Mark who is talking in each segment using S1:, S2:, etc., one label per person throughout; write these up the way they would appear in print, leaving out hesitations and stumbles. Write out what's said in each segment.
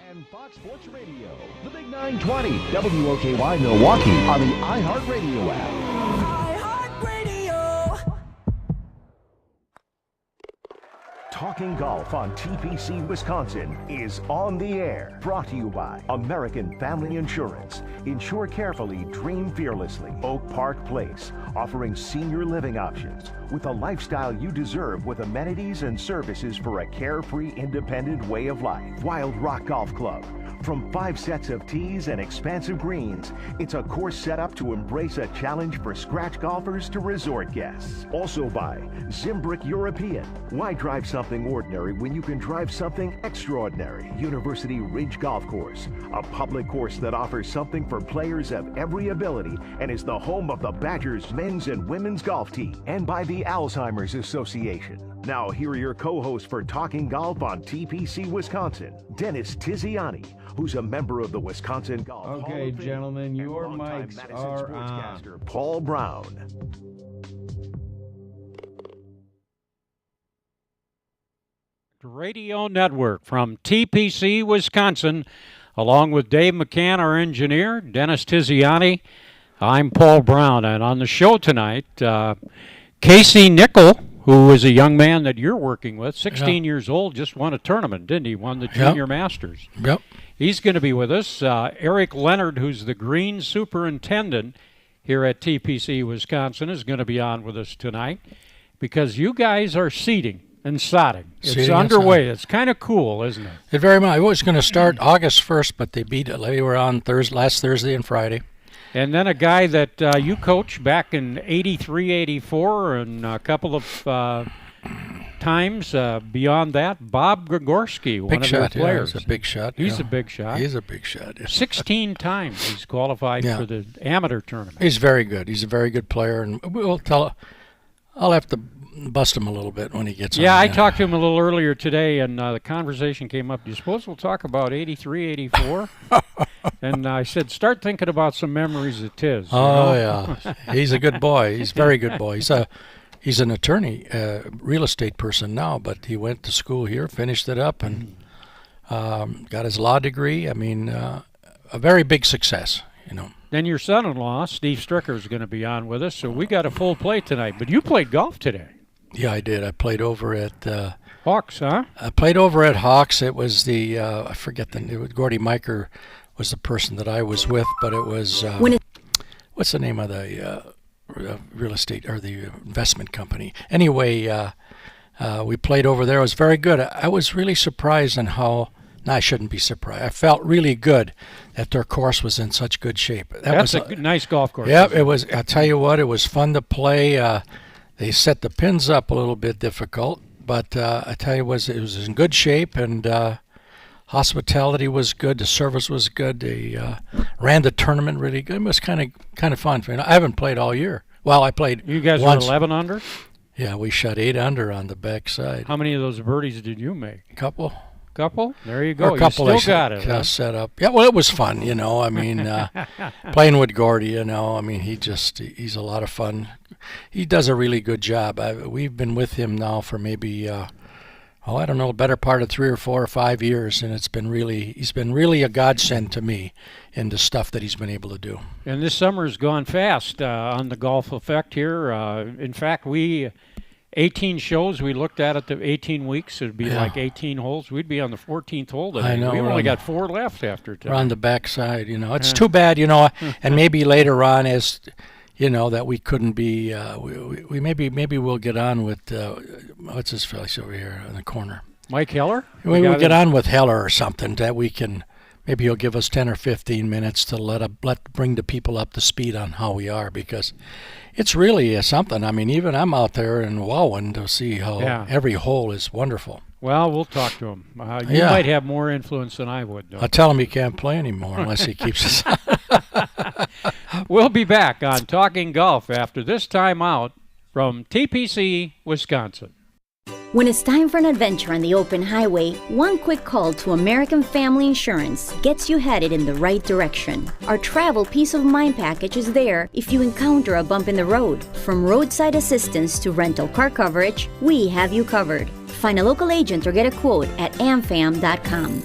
S1: And Fox Sports Radio, the Big 920, WOKY Milwaukee on the iHeartRadio app. iHeartRadio. Talking Golf on TPC Wisconsin is on the air. Brought to you by American Family Insurance. Insure carefully, dream fearlessly. Oak Park Place, offering senior living options with a lifestyle you deserve with amenities and services for a carefree, independent way of life. Wild Rock Golf Club. From 5 sets of tees and expansive greens, it's a course set up to embrace a challenge for scratch golfers to resort guests. Also by Zimbrick European. Why drive something ordinary when you can drive something extraordinary? University Ridge Golf Course, a public course that offers something for players of every ability and is the home of the Badgers men's and women's golf team. And by the Alzheimer's Association. Now, here are your co-hosts for Talking Golf on TPC Wisconsin, Dennis Tiziani, who's a member of the Wisconsin Golf Hall of Fame.
S2: Okay, gentlemen, your mics are on.
S1: Paul Brown.
S3: Radio Network from TPC Wisconsin, along with Dave McCann, our engineer, Dennis Tiziani. I'm Paul Brown, and on the show tonight, Casey Nichol, who is a young man that you're working with, 16 years old, just won a tournament, didn't he? Won the Junior Masters.
S4: Yep.
S3: He's going to be with us. Eric Leonard, who's the Greens Superintendent here at TPC Wisconsin, is going to be on with us tonight because you guys are seeding and sodding. It's underway. It's kind of cool, isn't it?
S4: It very much. It was going to start August 1st, but they beat it. They were on last Thursday and Friday.
S3: And then a guy that you coached back in 83, 84, and a couple of times beyond that, Bob Gregorski, one of your players.
S4: He's a big shot.
S3: He's a big shot.
S4: He's a big shot.
S3: 16 times he's qualified for the amateur tournament.
S4: He's very good. He's a very good player, and I'll have to bust him a little bit when he gets on.
S3: Yeah, I talked to him a little earlier today, and the conversation came up. Do you suppose we'll talk about 83, 84? And I said, start thinking about some memories of Tiz.
S4: Yeah. He's a good boy. He's a very good boy. He's an attorney, real estate person now, but he went to school here, finished it up, and got his law degree. I mean, a very big success,
S3: Then your son-in-law, Steve Stricker, is going to be on with us, so we got a full plate tonight. But you played golf today.
S4: Yeah, I did. I played over at
S3: Hawks, huh?
S4: I played over at Hawks. It was the I forget Gordy Meiker was the person that I was with, but it was what's the name of the real estate or the investment company? Anyway, we played over there. It was very good. I was really surprised on how. No, I shouldn't be surprised. I felt really good that their course was in such good shape.
S3: That's a nice golf course.
S4: Yeah, it was. I tell you what, it was fun to play. They set the pins up a little bit difficult, but I tell you, it was in good shape, and hospitality was good. The service was good. They ran the tournament really good. It was kind of fun. I haven't played all year. Well, I played.
S3: You guys
S4: once.
S3: were 11 under?
S4: Yeah, we shot 8 under on the backside.
S3: How many of those birdies did you make?
S4: Couple.
S3: There you go.
S4: Or a couple
S3: you still got it.
S4: Set up. Yeah, well, it was fun, I mean, playing with Gordy, I mean, he's a lot of fun. He does a really good job. We've been with him now for maybe, I don't know, better part of 3 or 4 or 5 years, and he's been really a godsend to me in the stuff that he's been able to do.
S3: And this summer's gone fast on the golf effect here. In fact, 18 shows we looked at the 18 weeks. It would be like 18 holes. We'd be on the 14th hole today.
S4: I know.
S3: We've only got 4 left after today.
S4: We're on the backside, It's too bad, and maybe later on as, that we couldn't be, we maybe we'll get on with, what's this face over here in the corner?
S3: Mike Heller?
S4: We'll get on with Heller or something that we can, maybe he'll give us 10 or 15 minutes to bring the people up to speed on how we are, because it's really something. I mean, even I'm out there in wowing to see how every hole is wonderful.
S3: Well, we'll talk to him. You might have more influence than I would, though.
S4: I'll tell him he can't play anymore unless he keeps us.
S3: We'll be back on Talking Golf after this time out from TPC, Wisconsin.
S5: When it's time for an adventure on the open highway, one quick call to American Family Insurance gets you headed in the right direction. Our travel peace of mind package is there if you encounter a bump in the road. From roadside assistance to rental car coverage, we have you covered. Find a local agent or get a quote at amfam.com.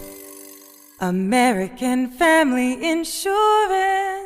S6: American Family Insurance.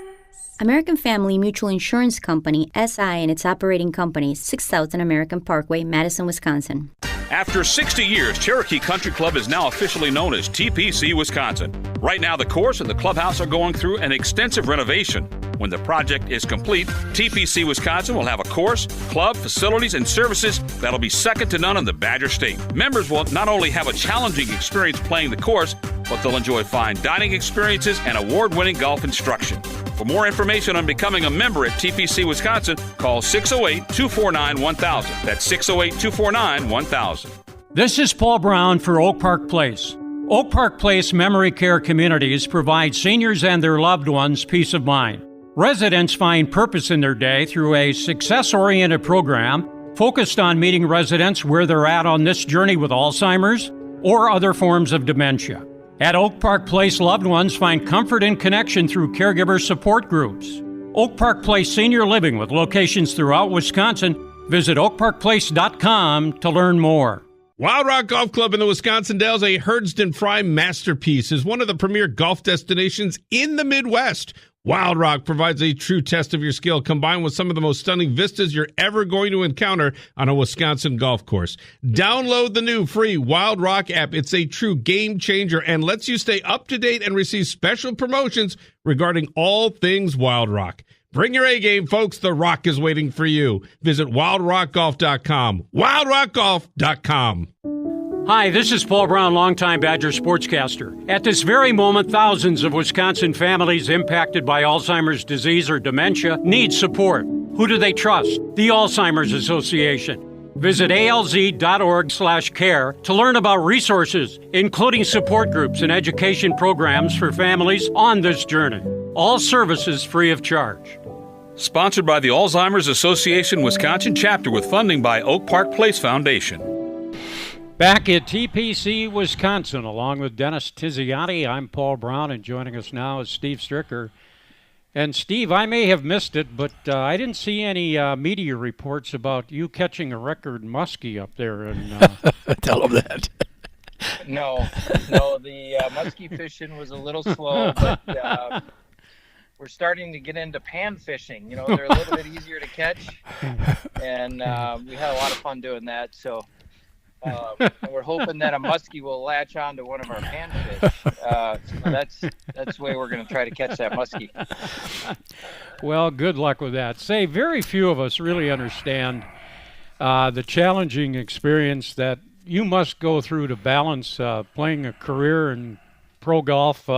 S5: American Family Mutual Insurance Company, SI, and its operating companies, 6000 American Parkway, Madison, Wisconsin.
S7: After 60 years, Cherokee Country Club is now officially known as TPC Wisconsin. Right now, the course and the clubhouse are going through an extensive renovation. When the project is complete, TPC Wisconsin will have a course, club, facilities, and services that'll be second to none in the Badger State. Members will not only have a challenging experience playing the course, but they'll enjoy fine dining experiences and award-winning golf instruction. For more information on becoming a member at TPC Wisconsin, call 608-249-1000. That's 608-249-1000.
S3: This is Paul Brown for Oak Park Place. Oak Park Place Memory Care Communities provide seniors and their loved ones peace of mind. Residents find purpose in their day through a success-oriented program focused on meeting residents where they're at on this journey with Alzheimer's or other forms of dementia. At Oak Park Place, loved ones find comfort and connection through caregiver support groups. Oak Park Place Senior Living with locations throughout Wisconsin. Visit oakparkplace.com to learn more.
S8: Wild Rock Golf Club in the Wisconsin Dells, a Herdston Fry masterpiece, is one of the premier golf destinations in the Midwest. Wild Rock provides a true test of your skill, combined with some of the most stunning vistas you're ever going to encounter on a Wisconsin golf course. Download the new free Wild Rock app. It's a true game changer and lets you stay up to date and receive special promotions regarding all things Wild Rock. Bring your A game, folks. The Rock is waiting for you. Visit wildrockgolf.com. wildrockgolf.com.
S3: Hi, this is Paul Brown, longtime Badger sportscaster. At this very moment, thousands of Wisconsin families impacted by Alzheimer's disease or dementia need support. Who do they trust? The Alzheimer's Association. Visit alz.org/care to learn about resources, including support groups and education programs for families on this journey. All services free of charge.
S7: Sponsored by the Alzheimer's Association Wisconsin chapter with funding by Oak Park Place Foundation.
S3: Back at TPC Wisconsin, along with Dennis Tiziani, I'm Paul Brown, and joining us now is Steve Stricker. And Steve, I may have missed it, but I didn't see any media reports about you catching a record muskie up there. And
S4: Tell them that.
S9: No, the muskie fishing was a little slow, but we're starting to get into pan fishing. You know, they're a little bit easier to catch, and we had a lot of fun doing that. So we're hoping that a muskie will latch on to one of our panfish. So that's the way we're going to try to catch that muskie.
S3: Well, good luck with that. Say, very few of us really understand the challenging experience that you must go through to balance playing a career in pro golf,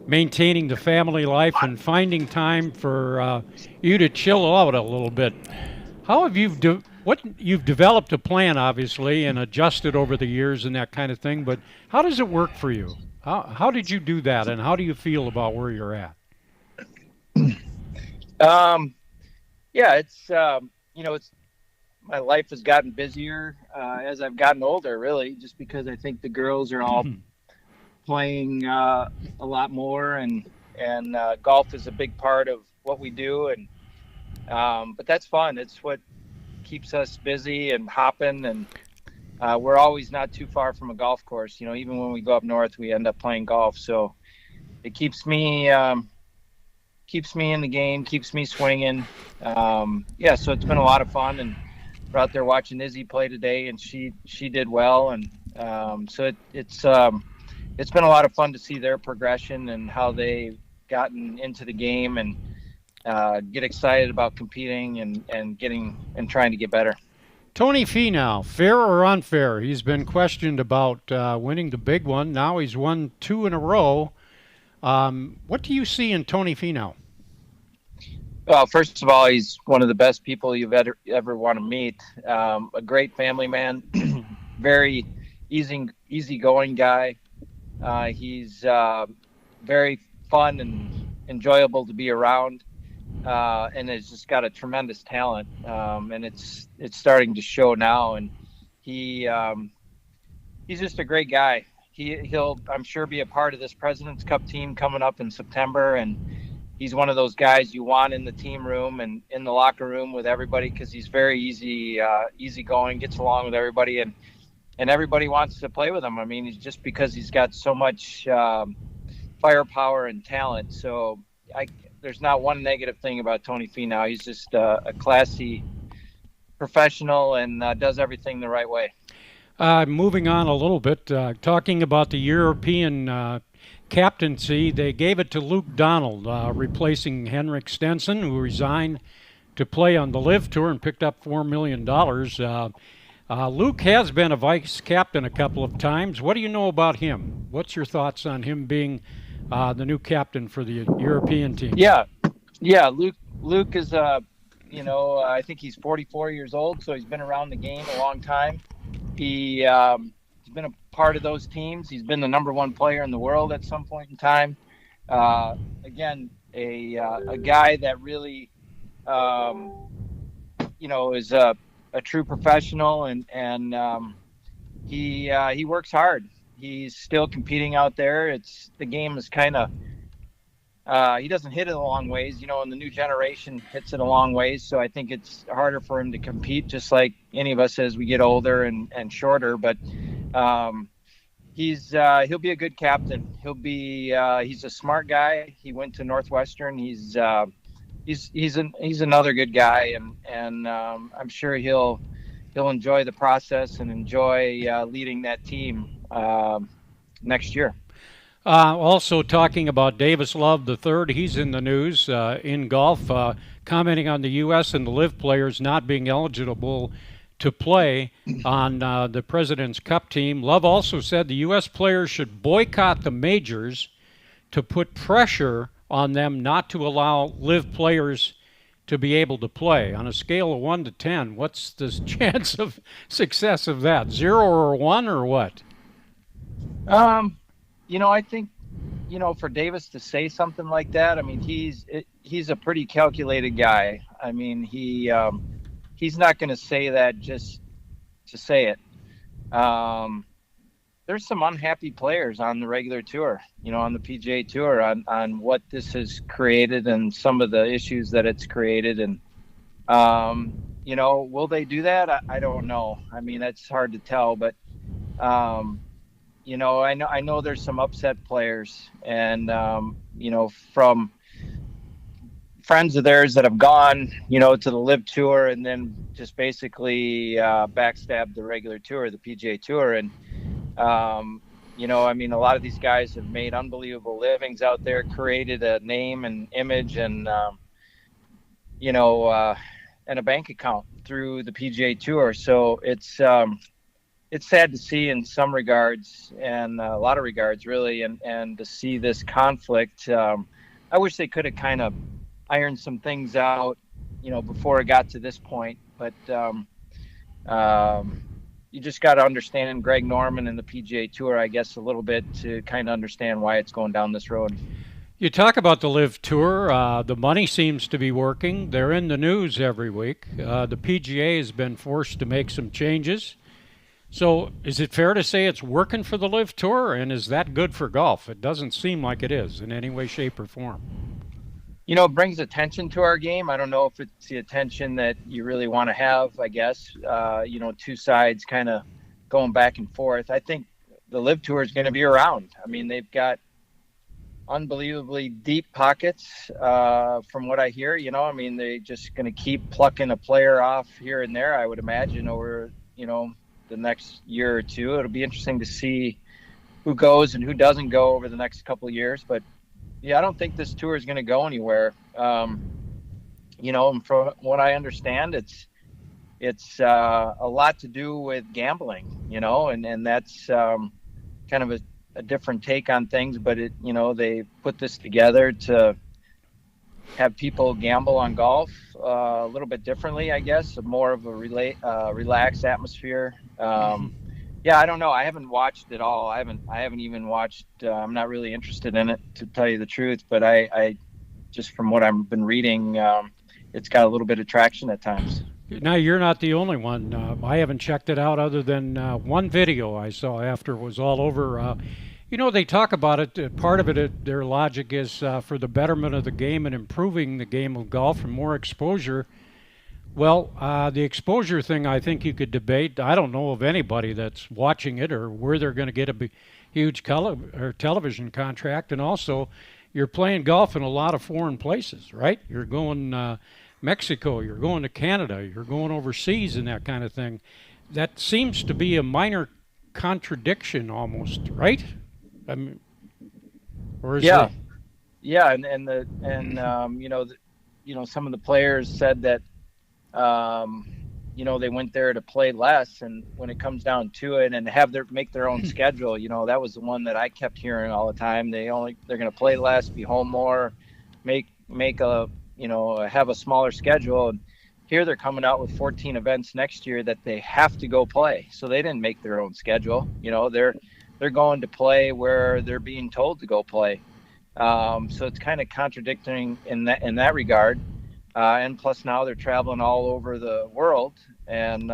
S3: maintaining the family life, and finding time for you to chill out a little bit. How have you've developed a plan, obviously, and adjusted over the years and that kind of thing, but how does it work for you? How did you do that, and how do you feel about where you're at?
S9: It's my life has gotten busier as I've gotten older, really, just because I think the girls are all playing a lot more, and golf is a big part of what we do, and but that's fun. It's what keeps us busy and hopping, and we're always not too far from a golf course. You know, even when we go up north, we end up playing golf, so it keeps me in the game, keeps me swinging. So it's been a lot of fun, and we're out there watching Izzy play today, and she did well, and so it's been a lot of fun to see their progression and how they've gotten into the game and get excited about competing and trying to get better.
S3: Tony Finau, fair or unfair? He's been questioned about winning the big one. Now he's won 2 in a row. What do you see in Tony Finau?
S9: Well, first of all, he's one of the best people you've ever want to meet. A great family man, very easygoing guy. He's very fun and enjoyable to be around, and has just got a tremendous talent. And it's starting to show now. And he's just a great guy. He'll, I'm sure, be a part of this President's Cup team coming up in September, and he's one of those guys you want in the team room and in the locker room with everybody, because he's very easygoing, gets along with everybody, and everybody wants to play with him. I mean, he's just because he's got so much firepower and talent. So there's not one negative thing about Tony Finau. He's just a classy professional and does everything the right way.
S3: Moving on a little bit, talking about the European captaincy, they gave it to Luke Donald, replacing Henrik Stenson, who resigned to play on the LIV Tour and picked up $4 million. Luke has been a vice captain a couple of times. What do you know about him? What's your thoughts on him being the new captain for the European team?
S9: Yeah. Luke is, I think he's 44 years old, so he's been around the game a long time. He's been a part of those teams. He's been the number one player in the world at some point in time. Again, a guy that really, is a true professional, and he works hard. He's still competing out there. The game is kind of, he doesn't hit it a long ways, and the new generation hits it a long ways. So I think it's harder for him to compete, just like any of us as we get older and shorter. But he'll be a good captain. He's a smart guy. He went to Northwestern. He's another good guy, and I'm sure he'll enjoy the process and enjoy leading that team next year.
S3: Also talking about Davis Love III, he's in the news in golf, commenting on the U.S. and the LIV players not being eligible to play on the President's Cup team. Love also said the U.S. players should boycott the majors to put pressure on them not to allow LIV players to be able to play. On a scale of 1 to 10, what's the chance of success of that? 0 or 1 or what?
S9: I think, for Davis to say something like that, I mean, he's a pretty calculated guy. I mean, he's not going to say that just to say it. There's some unhappy players on the regular tour, on the PGA Tour, on what this has created and some of the issues that it's created. And, will they do that? I don't know. I mean, that's hard to tell, but, I know there's some upset players, and, from friends of theirs that have gone, to the LIV Tour and then just basically backstabbed the regular tour, the PGA Tour. And, a lot of these guys have made unbelievable livings out there, created a name and image and, and a bank account through the PGA Tour. So it's sad to see in some regards, and a lot of regards really, and to see this conflict. I wish they could have kind of ironed some things out, before it got to this point. But you just got to understand Greg Norman and the PGA Tour, I guess, a little bit to kind of understand why it's going down this road.
S3: You talk about the LIV Tour. The money seems to be working. They're in the news every week. The PGA has been forced to make some changes. So is it fair to say it's working for the LIV Tour, and is that good for golf? It doesn't seem like it is in any way, shape, or form.
S9: It brings attention to our game. I don't know if it's the attention that you really want to have, I guess. Two sides kind of going back and forth. I think the LIV Tour is going to be around. I mean, they've got unbelievably deep pockets from what I hear. They're just going to keep plucking a player off here and there, I would imagine, over, the next year or two. It'll be interesting to see who goes and who doesn't go over the next couple of years. But yeah, I don't think this tour is going to go anywhere. And from what I understand, it's a lot to do with gambling, and that's kind of a different take on things. But they put this together to have people gamble on golf a little bit differently, I guess, more of a relaxed atmosphere. Yeah, I don't know. I haven't watched it all. I haven't even watched. I'm not really interested in it, to tell you the truth. But I just from what I've been reading, it's got a little bit of traction at times.
S3: Now, you're not the only one. I haven't checked it out other than one video I saw after it was all over. They talk about it. Part of it, their logic is for the betterment of the game and improving the game of golf and more exposure. Well, the exposure thing, I think you could debate. I don't know of anybody that's watching it or where they're going to huge television contract, and also you're playing golf in a lot of foreign places, right? You're going Mexico, you're going to Canada, you're going overseas and that kind of thing. That seems to be a minor contradiction almost, right? I mean, or is it?
S9: Yeah, and some of the players said that they went there to play less, and when it comes down to it, and make their own schedule, that was the one that I kept hearing all the time. They're going to play less, be home more, have a smaller schedule. And here they're coming out with 14 events next year that they have to go play. So they didn't make their own schedule. They're going to play where they're being told to go play. So it's kind of contradicting in that regard. And plus now they're traveling all over the world, and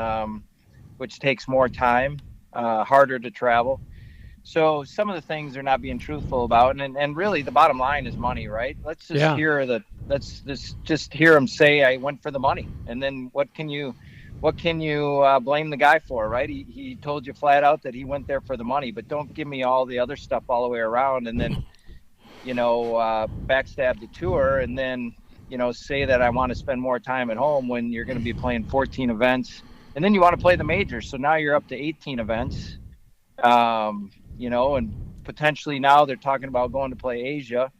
S9: which takes more time, harder to travel. So some of the things they're not being truthful about, and really the bottom line is money, right? Let's just hear them say, I went for the money. And then what can you blame the guy for, right? He told you flat out that he went there for the money, but don't give me all the other stuff all the way around, and then, backstab the tour, and then, say that I want to spend more time at home when you're going to be playing 14 events, and then you want to play the majors. So now you're up to 18 events, and potentially now they're talking about going to play Asia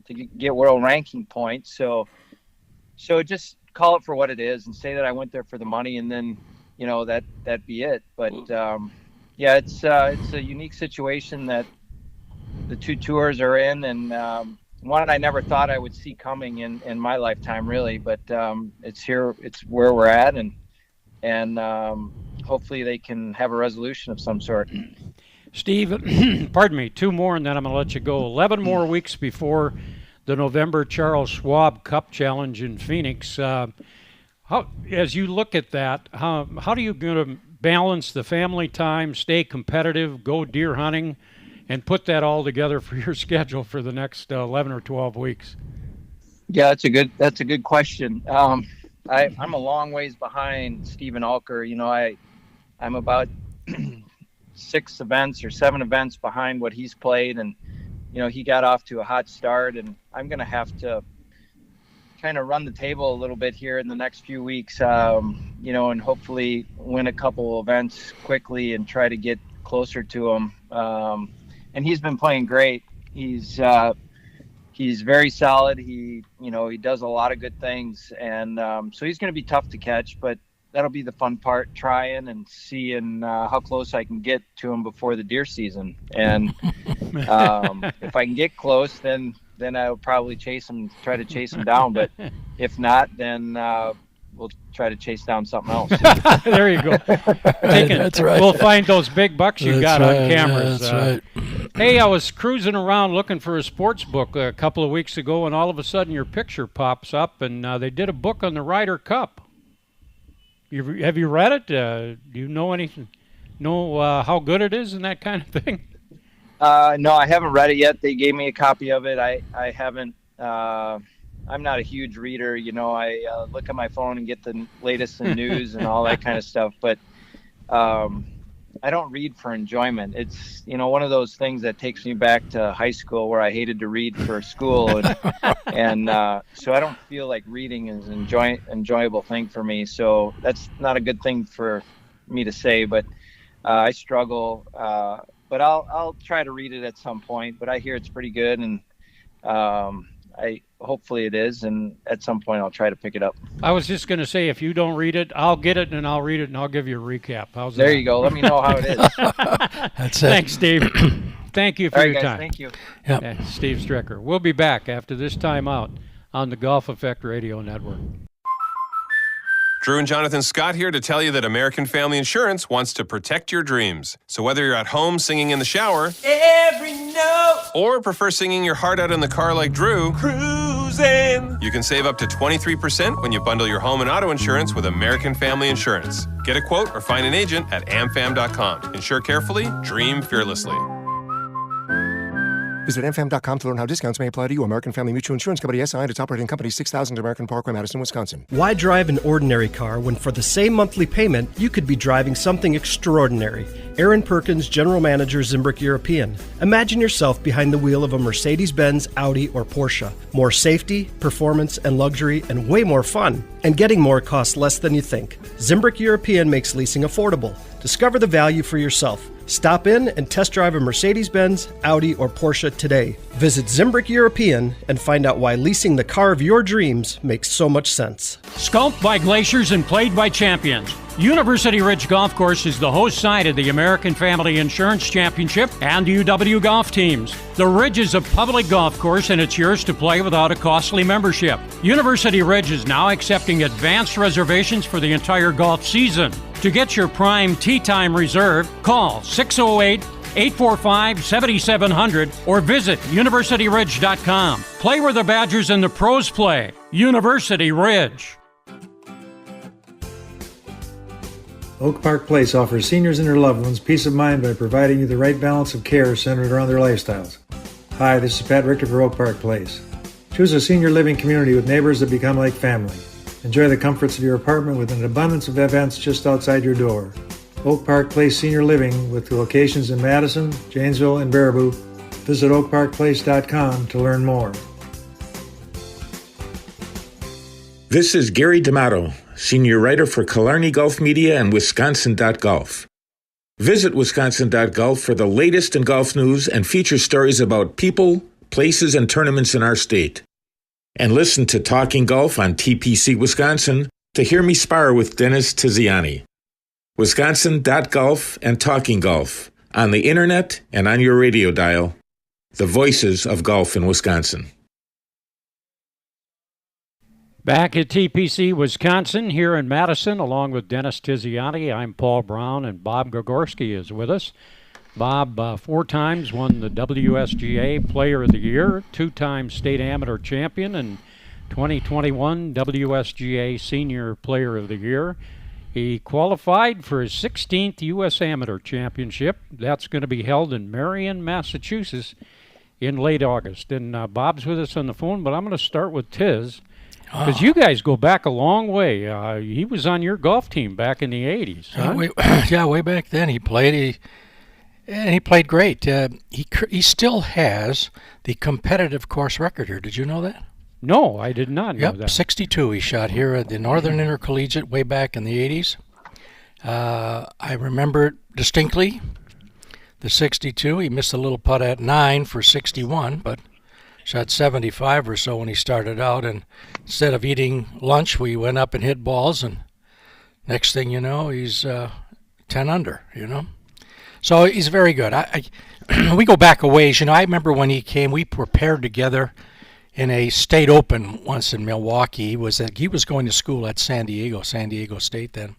S9: to get world ranking points. So just call it for what it is and say that I went there for the money, and then, that be it. But it's a unique situation that the two tours are in, and one I never thought I would see coming in my lifetime, really. But it's here, it's where we're at, and hopefully they can have a resolution of some sort.
S3: Steve, pardon me, 2 more and then I'm going to let you go. 11 more weeks before the November Charles Schwab Cup Challenge in Phoenix. As you look at that, how do you going to balance the family time, stay competitive, go deer hunting, and put that all together for your schedule for the next 11 or 12 weeks?
S9: Yeah, that's a good question. I'm a long ways behind Stephen Alker. I'm about 6 events or 7 events behind what he's played, and he got off to a hot start, and I'm going to have to kind of run the table a little bit here in the next few weeks, and hopefully win a couple events quickly and try to get closer to him. And he's been playing great. He's very solid. He does a lot of good things, and so he's going to be tough to catch, but that'll be the fun part, trying and seeing how close I can get to him before the deer season. And if I can get close, then I'll probably try to chase him down. But if not, then we'll try to chase down something else.
S3: There you go.
S4: That's right.
S3: We'll find those big bucks you got on cameras.
S4: Yeah, that's right.
S3: Hey, I was cruising around looking for a sports book a couple of weeks ago, and all of a sudden your picture pops up, and they did a book on the Ryder Cup. Have you read it? Do you know anything? How good it is and that kind of thing?
S9: No, I haven't read it yet. They gave me a copy of it. I haven't. I'm not a huge reader. I look at my phone and get the latest in news and all that kind of stuff. But I don't read for enjoyment. It's, one of those things that takes me back to high school where I hated to read for school. And so I don't feel like reading is an enjoyable thing for me. So that's not a good thing for me to say, but I struggle. But I'll try to read it at some point, but I hear it's pretty good, and hopefully it is, and at some point I'll try to pick it up.
S3: I was just going to say, if you don't read it, I'll get it and I'll read it and I'll give you a recap. How's that?
S9: There you go. Let me know how it is.
S3: That's it. Thanks, Steve. Thank you for your
S9: guys,
S3: time.
S9: Thank you.
S4: Yep.
S3: Steve Stricker. We'll be back after this time out on the Golf Effect Radio Network.
S10: Drew and Jonathan Scott here to tell you that American Family Insurance wants to protect your dreams. So whether you're at home singing in the shower,
S6: every note,
S10: or prefer singing your heart out in the car like Drew,
S6: cruising,
S10: you can save up to 23% when you bundle your home and auto insurance with American Family Insurance. Get a quote or find an agent at amfam.com. Insure carefully, dream fearlessly.
S11: Visit mfm.com to learn how discounts may apply to you. American Family Mutual Insurance Company, SI, and its operating company, 6000 American Parkway, Madison, Wisconsin.
S12: Why drive an ordinary car when for the same monthly payment, you could be driving something extraordinary? Aaron Perkins, General Manager, Zimbrick European. Imagine yourself behind the wheel of a Mercedes-Benz, Audi, or Porsche. More safety, performance, and luxury, and way more fun. And getting more costs less than you think. Zimbrick European makes leasing affordable. Discover the value for yourself. Stop in and test drive a Mercedes-Benz, Audi, or Porsche today. Visit Zimbrick European and find out why leasing the car of your dreams makes so much sense.
S3: Sculpted by glaciers and played by champions, University Ridge Golf Course is the host site of the American Family Insurance Championship and UW golf teams. The Ridge is a public golf course and it's yours to play without a costly membership. University Ridge is now accepting advanced reservations for the entire golf season. To get your prime tee time reserved, call 608-845-7700 or visit universityridge.com. Play where the Badgers and the pros play. University Ridge.
S13: Oak Park Place offers seniors and their loved ones peace of mind by providing you the right balance of care centered around their lifestyles. Hi, this is Pat Richter for Oak Park Place. Choose a senior living community with neighbors that become like family. Enjoy the comforts of your apartment with an abundance of events just outside your door. Oak Park Place Senior Living with locations in Madison, Janesville, and Baraboo. Visit oakparkplace.com to learn more.
S14: This is Gary D'Amato, senior writer for Killarney Golf Media and Wisconsin.golf. Visit Wisconsin.golf for the latest in golf news and feature stories about people, places, and tournaments in our state. And listen to Talking Golf on TPC Wisconsin to hear me spar with Dennis Tiziani. Wisconsin.golf and Talking Golf on the internet and on your radio dial. The voices of golf in Wisconsin.
S3: Back at TPC Wisconsin here in Madison, along with Dennis Tiziani, I'm Paul Brown, and Bob Gregorski is with us. Bob 4 times won the WSGA Player of the Year, 2-time state amateur champion, and 2021 WSGA Senior Player of the Year. He qualified for his 16th U.S. Amateur Championship. That's going to be held in Marion, Massachusetts in late August. And Bob's with us on the phone, but I'm going to start with Tiz. Because you guys go back a long way. He was on your golf team back in the 80s. Huh?
S4: Way back then. He played great. He still has the competitive course record here. Did you know that?
S3: No, I did not know that.
S4: 62 he shot here at the Northern Intercollegiate way back in the 80s. I remember it distinctly. The 62, he missed a little putt at 9 for 61, but shot 75 or so when he started out, and instead of eating lunch, we went up and hit balls, and next thing you know, he's 10 under, So he's very good. We go back a ways. I remember when he came, we were paired together in a state open once in Milwaukee. He was going to school at San Diego State then.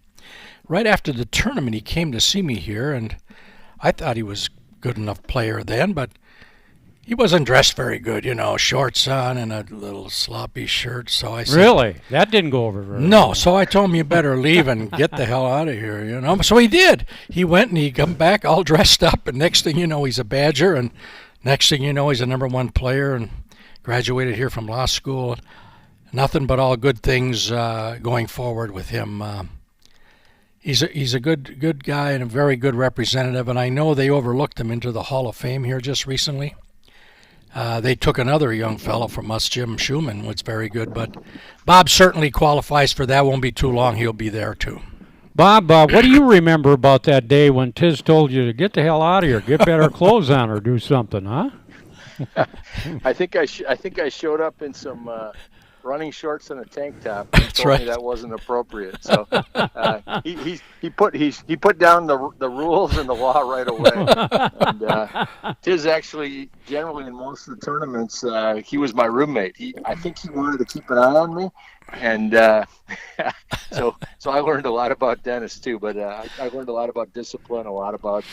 S4: Right after the tournament, he came to see me here, and I thought he was a good enough player then, but he wasn't dressed very good, shorts on and a little sloppy shirt. So I said,
S3: really? That didn't go over very
S4: well. No, so I told him you better leave and get the hell out of here, So he did. He went and he come back all dressed up, and next thing you know, he's a Badger, and next thing you know, he's a #1 player and graduated here from law school. Nothing but all good things going forward with him. He's a good guy and a very good representative, and I know they overlooked him into the Hall of Fame here just recently. They took another young fellow from us, Jim Schumann, was very good, but Bob certainly qualifies for that. Won't be too long, he'll be there too.
S3: Bob, what do you remember about that day when Tiz told you to get the hell out of here, get better clothes on, or do something, huh?
S9: I think I showed up in some running shorts and a tank top. He told me that wasn't appropriate. So he put down the rules and the law right away. And Tiz actually, generally in most of the tournaments, he was my roommate. I think he wanted to keep an eye on me, and so I learned a lot about Dennis too. But I learned a lot about discipline, a lot about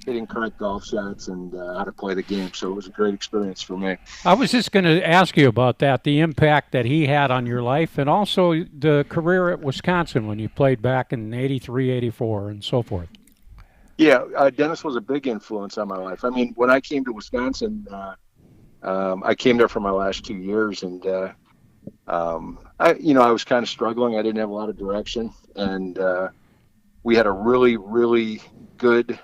S9: hitting correct golf shots, and how to play the game. So it was a great experience for me.
S3: I was just going to ask you about that, the impact that he had on your life, and also the career at Wisconsin when you played back in 83, 84, and so forth.
S15: Yeah, Dennis was a big influence on my life. I mean, when I came to Wisconsin, I came there for my last 2 years, and I was kind of struggling. I didn't have a lot of direction, and we had a really, really good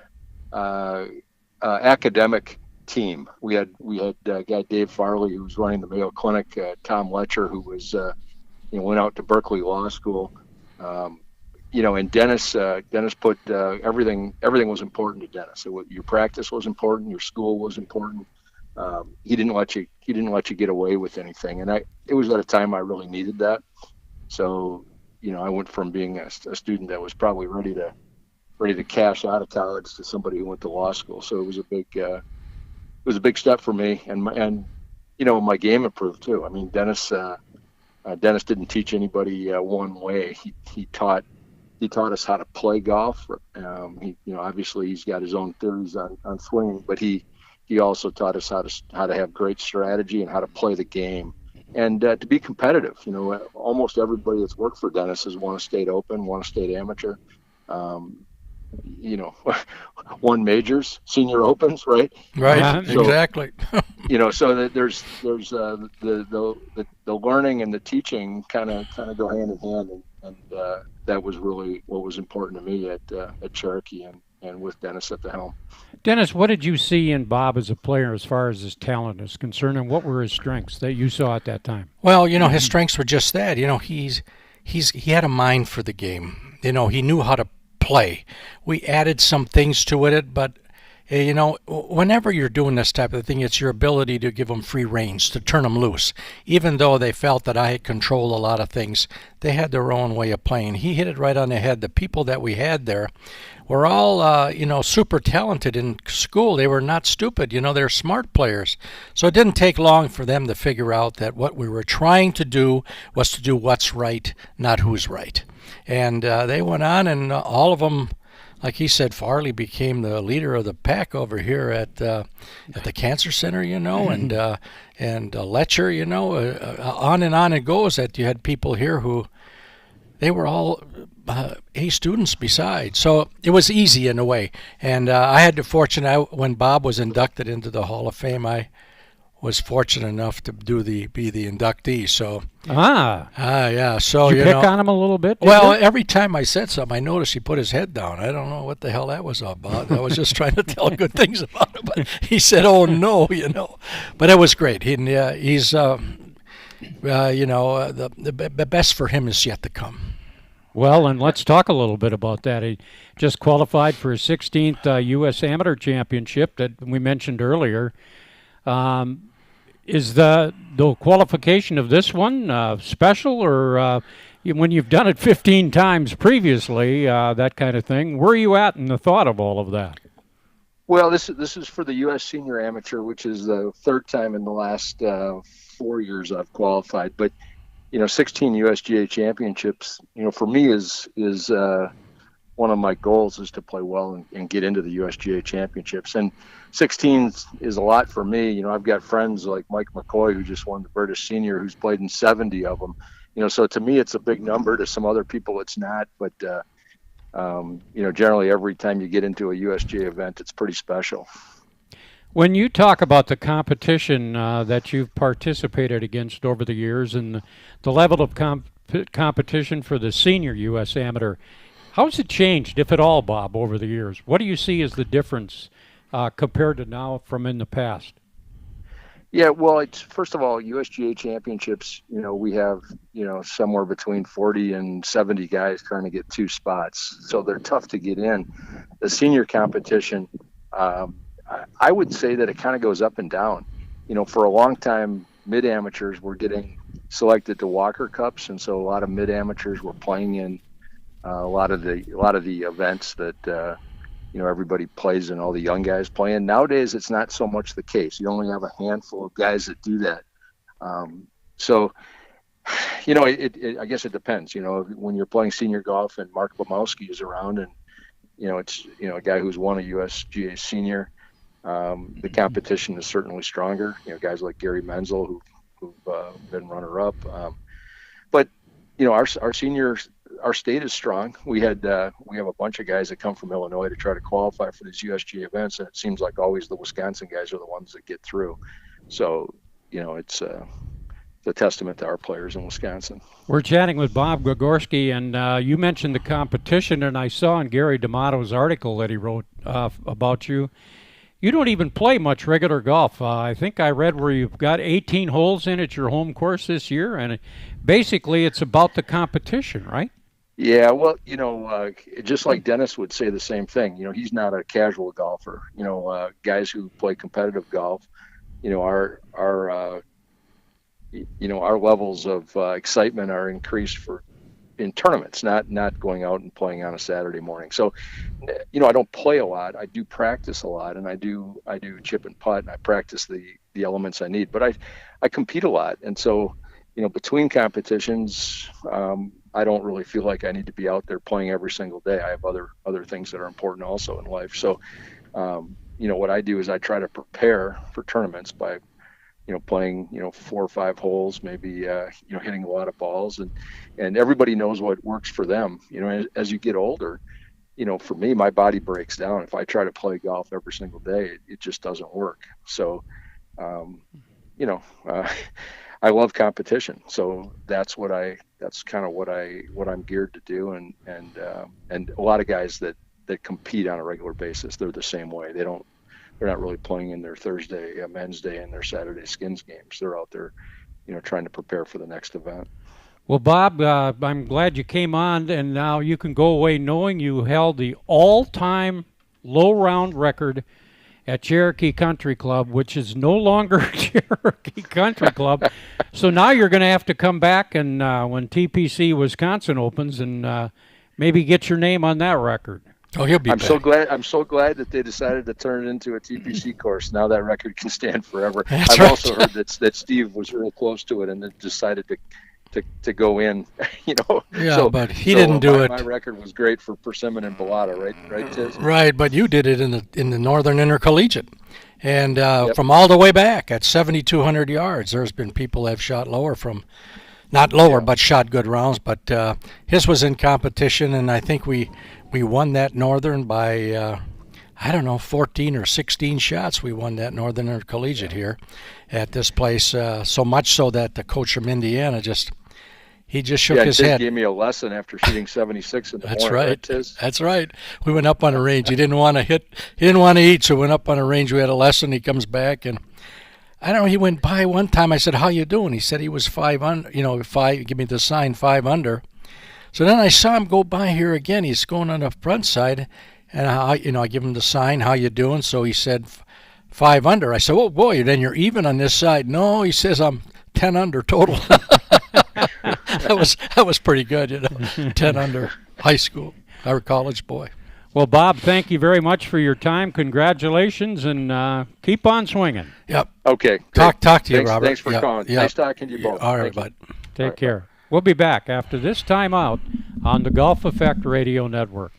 S15: academic team. We had guy Dave Farley, who was running the Mayo Clinic, Tom Letcher, who was went out to Berkeley Law School. And Dennis put everything was important to Dennis. Your practice was important, your school was important. He didn't let you get away with anything, and it was at a time I really needed that. So I went from being a student that was probably ready to cash out of college to somebody who went to law school. So it was a big step for me, and my game improved too. I mean, Dennis didn't teach anybody one way. He taught us how to play golf. Obviously he's got his own theories on swinging, but he also taught us how to have great strategy and how to play the game, and to be competitive. Almost everybody that's worked for Dennis has won a state open, won a state amateur, won majors, senior opens, right?
S4: Right, exactly.
S15: So that there's the learning and the teaching kind of go hand in hand, and that was really what was important to me at Cherokee and with Dennis at the helm.
S3: Dennis, what did you see in Bob as a player as far as his talent is concerned, and what were his strengths that you saw at that time?
S4: Well, his strengths were just that. He had a mind for the game. He knew how to play. We added some things to it, but whenever you're doing this type of thing, it's your ability to give them free reins, to turn them loose. Even though they felt that I had controlled a lot of things, they had their own way of playing. He hit it right on the head. The people that we had there were all, super talented in school. They were not stupid. They're smart players. So it didn't take long for them to figure out that what we were trying to do was to do what's right, not who's right. And they went on, and all of them, like he said, Farley became the leader of the pack over here at the Cancer Center, and Letcher, on and on it goes. That you had people here who they were all A students besides. So it was easy in a way. And I had the fortune, when Bob was inducted into the Hall of Fame, I was fortunate enough to be the inductee. So yeah. So
S3: did you pick on him a little bit?
S4: Well, every time I said something, I noticed he put his head down. I don't know what the hell that was about. I was just trying to tell good things about him, but he said, "Oh no," But it was great. He's the best for him is yet to come.
S3: Well, and let's talk a little bit about that. He just qualified for his 16th U.S. Amateur Championship that we mentioned earlier. Is the qualification of this one special, or when you've done it 15 times previously, that kind of thing? Where are you at in the thought of all of that?
S15: Well, this is for the U.S. Senior Amateur, which is the third time in the last 4 years I've qualified. But 16 USGA championships, for me is one of my goals is to play well and get into the USGA championships. And 16 is a lot for me. I've got friends like Mike McCoy, who just won the British Senior, who's played in 70 of them. So to me, it's a big number. To some other people, it's not. But, generally every time you get into a USGA event, it's pretty special.
S3: When you talk about the competition that you've participated against over the years and the level of competition for the senior U.S. Amateur, how has it changed, if at all, Bob, over the years? What do you see as the difference compared to now from in the past?
S15: Yeah, well, it's first of all, USGA championships, we have, somewhere between 40 and 70 guys trying to get 2 spots. So they're tough to get in. The senior competition, I would say that it kind of goes up and down. For a long time, mid-amateurs were getting selected to Walker Cups, and so a lot of mid-amateurs were playing in a lot of the events that everybody plays and all the young guys play in. Nowadays, it's not so much the case. You only have a handful of guys that do that. I guess it depends. When you're playing senior golf and Mark Bumowski is around, and it's a guy who's won a USGA senior. The competition is certainly stronger. Guys like Gary Menzel who've been runner-up. But our senior our state is strong. We have a bunch of guys that come from Illinois to try to qualify for these USG events, and it seems like always the Wisconsin guys are the ones that get through. So, it's a testament to our players in Wisconsin.
S3: We're chatting with Bob Gregorski, and you mentioned the competition, and I saw in Gary D'Amato's article that he wrote about you. You don't even play much regular golf. I think I read where you've got 18 holes in at your home course this year, and basically it's about the competition, right?
S15: Yeah, well, just like Dennis would say the same thing. He's not a casual golfer. Guys who play competitive golf, our levels of excitement are increased in tournaments, not going out and playing on a Saturday morning. So, I don't play a lot. I do practice a lot, and I do chip and putt, and I practice the elements I need. But I compete a lot, and so between competitions, I don't really feel like I need to be out there playing every single day. I have other things that are important also in life. So, what I do is I try to prepare for tournaments by playing 4 or 5 holes, maybe hitting a lot of balls, and everybody knows what works for them. As you get older, for me, my body breaks down. If I try to play golf every single day, it just doesn't work. So, I love competition. So that's kind of what I'm geared to do. And a lot of guys that compete on a regular basis, they're the same way. They're not really playing in their Thursday men's day and their Saturday skins games. They're out there, trying to prepare for the next event.
S3: Well, Bob, I'm glad you came on, and now you can go away knowing you held the all-time low-round record at Cherokee Country Club, which is no longer Cherokee Country Club. So now you're going to have to come back and when TPC Wisconsin opens and maybe get your name on that record.
S4: Oh, he'll be back.
S15: I'm so glad that they decided to turn it into a TPC course. Now that record can stand forever.
S4: That's
S15: I've also heard that Steve was real close to it and then decided to go in.
S4: Yeah, but he didn't do it.
S15: My record was great for Persimmon and Bellata, right, Tiz?
S4: Right, but you did it in the Northern Intercollegiate, and from all the way back at 7,200 yards. There's been people that have shot lower not lower, but shot good rounds. But his was in competition, and I think we won that Northern by 14 or 16 shots. We won that Northern Intercollegiate here at this place. So much so that the coach from Indiana just shook his head.
S15: He gave me a lesson after shooting 76 in the
S4: That's
S15: morning.
S4: Right. That's right. We went up on a range. He didn't want to eat, so we went up on a range. We had a lesson. He comes back, and I don't know, he went by one time. I said, "How you doing?" He said he was 5 under, give me the sign 5 under. So then I saw him go by here again. He's going on the front side, and I give him the sign, "How you doing?" So he said 5 under. I said, "Oh boy, then you're even on this side." "No," he says, "I'm 10 under total." That was pretty good, 10 under high school or college boy.
S3: Well, Bob, thank you very much for your time. Congratulations, and keep on swinging.
S4: Yep.
S15: Okay.
S4: Talk to you, Robert.
S15: Thanks for calling.
S4: Yep.
S15: Nice talking to you both.
S4: All right, bud.
S3: Take care. We'll be back after this timeout on the Golf Effect Radio Network.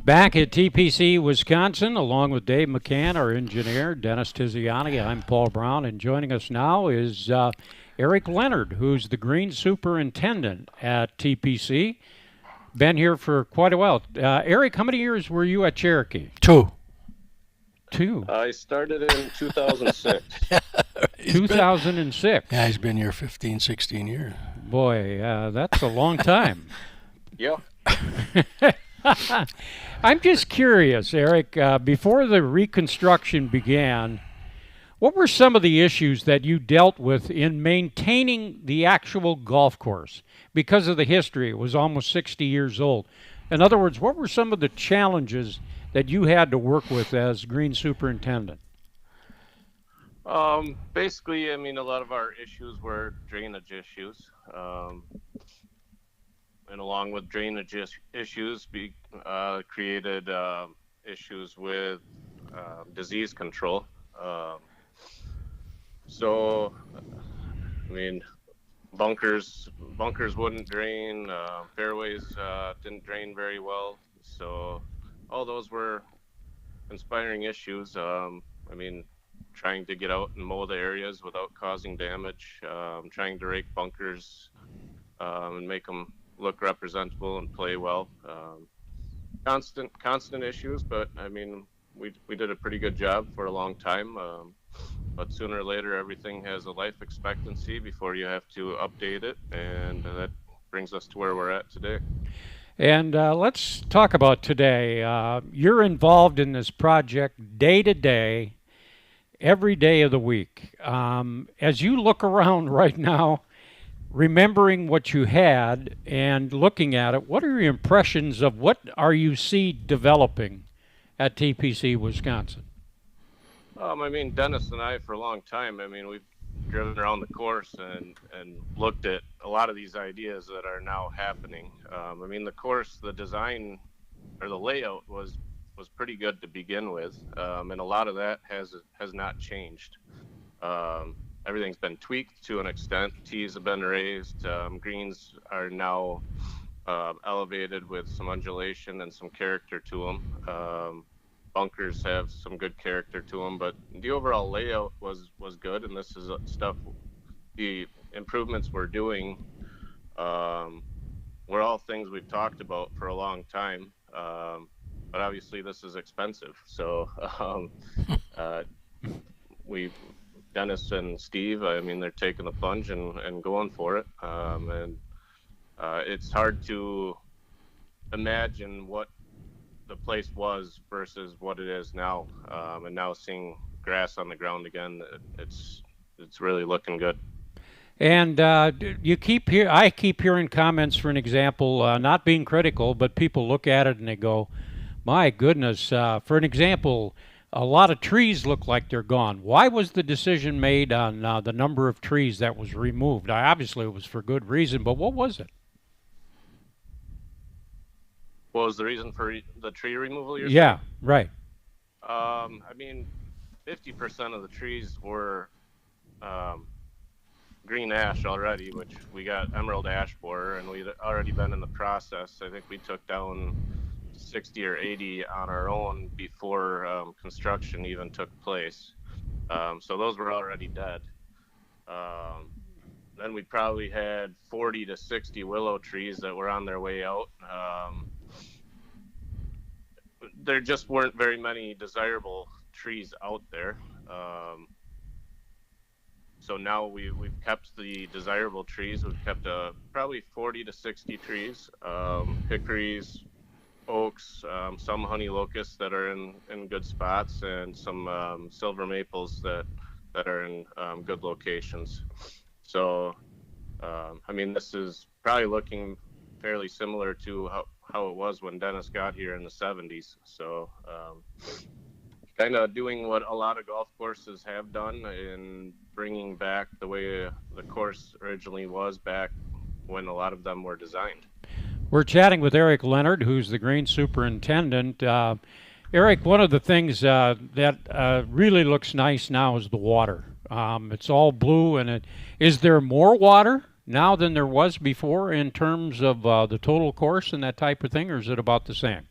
S3: Back at TPC Wisconsin, along with Dave McCann, our engineer, Dennis Tiziani, I'm Paul Brown, and joining us now is Eric Leonard, who's the Greens Superintendent at TPC. Been here for quite a while. Eric, how many years were you at Cherokee?
S4: Two.
S16: I started in 2006.
S3: 2006.
S4: Yeah, he's been here 15, 16 years.
S3: Boy, that's a long time.
S16: Yeah.
S3: I'm just curious, Eric, before the reconstruction began, what were some of the issues that you dealt with in maintaining the actual golf course? Because of the history, it was almost 60 years old. In other words, what were some of the challenges that you had to work with as Green Superintendent?
S16: Basically, I mean, a lot of our issues were drainage issues. And along with drainage issues, we created issues with disease control. So, I mean, bunkers wouldn't drain, fairways didn't drain very well. So all those were inspiring issues. I mean, trying to get out and mow the areas without causing damage, trying to rake bunkers and make them look representable and play well. Constant issues, but I mean, we did a pretty good job for a long time. But sooner or later, everything has a life expectancy before you have to update it, and that brings us to where we're at today.
S3: And let's talk about today. You're involved in this project day to day, every day of the week. As you look around right now, remembering what you had and looking at it, what are your impressions of what are you see developing at TPC Wisconsin?
S16: I mean, Dennis and I, for a long time, I mean, we've driven around the course and looked at a lot of these ideas that are now happening. I mean, the course, the design, or the layout was pretty good to begin with, and a lot of that has not changed. Everything's been tweaked to an extent. Tees have been raised. Greens are now elevated with some undulation and some character to them. Bunkers have some good character to them, but the overall layout was good, and this is stuff, the improvements we're doing were all things we've talked about for a long time, but obviously this is expensive. So Dennis and Steve, I mean, they're taking the plunge and going for it, and it's hard to imagine what the place was versus what it is now, and now seeing grass on the ground again, it's really looking good.
S3: And I keep hearing comments, for an example, not being critical, but people look at it and they go, my goodness, for an example, a lot of trees look like they're gone. Why was the decision made on the number of trees that was removed? Obviously it was for good reason, but what was it?
S16: What was the reason for the tree removal you're
S3: saying?
S16: saying?
S3: Right.
S16: I mean, 50% of the trees were green ash already, which we got emerald ash for, and we'd already been in the process. I think we took down 60 or 80 on our own before construction even took place. So those were already dead. Then we probably had 40 to 60 willow trees that were on their way out. There just weren't very many desirable trees out there. So now we've kept the desirable trees. We've kept probably 40 to 60 trees, hickories, oaks, some honey locusts that are in good spots, and some silver maples that are in good locations. So, I mean, this is probably looking fairly similar to how it was when Dennis got here in the 70s. So, kind of doing what a lot of golf courses have done in bringing back the way the course originally was back when a lot of them were designed.
S3: We're chatting with Eric Leonard, who's the Green Superintendent. Eric, one of the things that really looks nice now is the water. It's all blue, and is there more water now than there was before in terms of the total course and that type of thing, or is it about the same?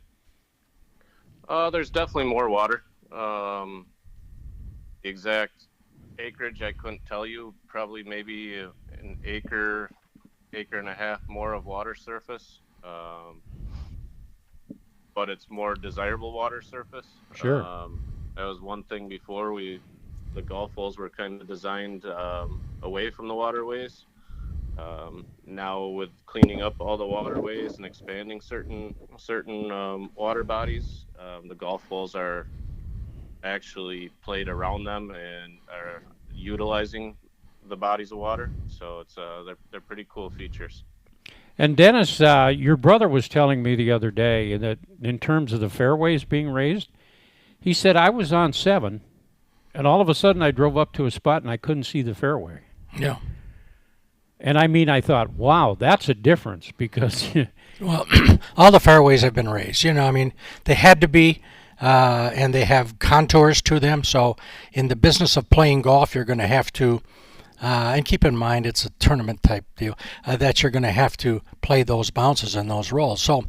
S16: There's definitely more water. The exact acreage I couldn't tell you. Probably maybe an acre and a half more of water surface. But it's more desirable water surface.
S3: Sure.
S16: That was one thing before. The golf holes were kind of designed away from the waterways. Now with cleaning up all the waterways and expanding certain water bodies, the golf holes are actually played around them and are utilizing the bodies of water. So it's they're pretty cool features.
S3: And Dennis, your brother was telling me the other day that in terms of the fairways being raised, he said, I was on 7, and all of a sudden I drove up to a spot and I couldn't see the fairway.
S4: Yeah.
S3: And I mean, I thought, wow, that's a difference because...
S4: Well, all the fairways have been raised. I mean, they had to be, and they have contours to them. So in the business of playing golf, you're going to have to, and keep in mind it's a tournament type deal, that you're going to have to play those bounces and those rolls. So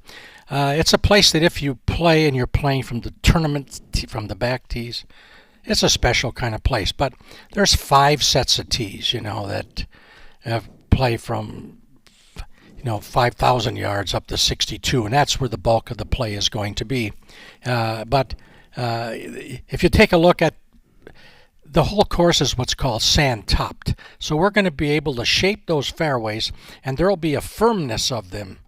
S4: it's a place that if you play and you're playing from the tournament, from the back tees, it's a special kind of place. But there's 5 sets of tees, that play from 5,000 yards up to 62, and that's where the bulk of the play is going to be. But if you take a look at the whole course, is what's called sand topped. So we're going to be able to shape those fairways, and there will be a firmness of them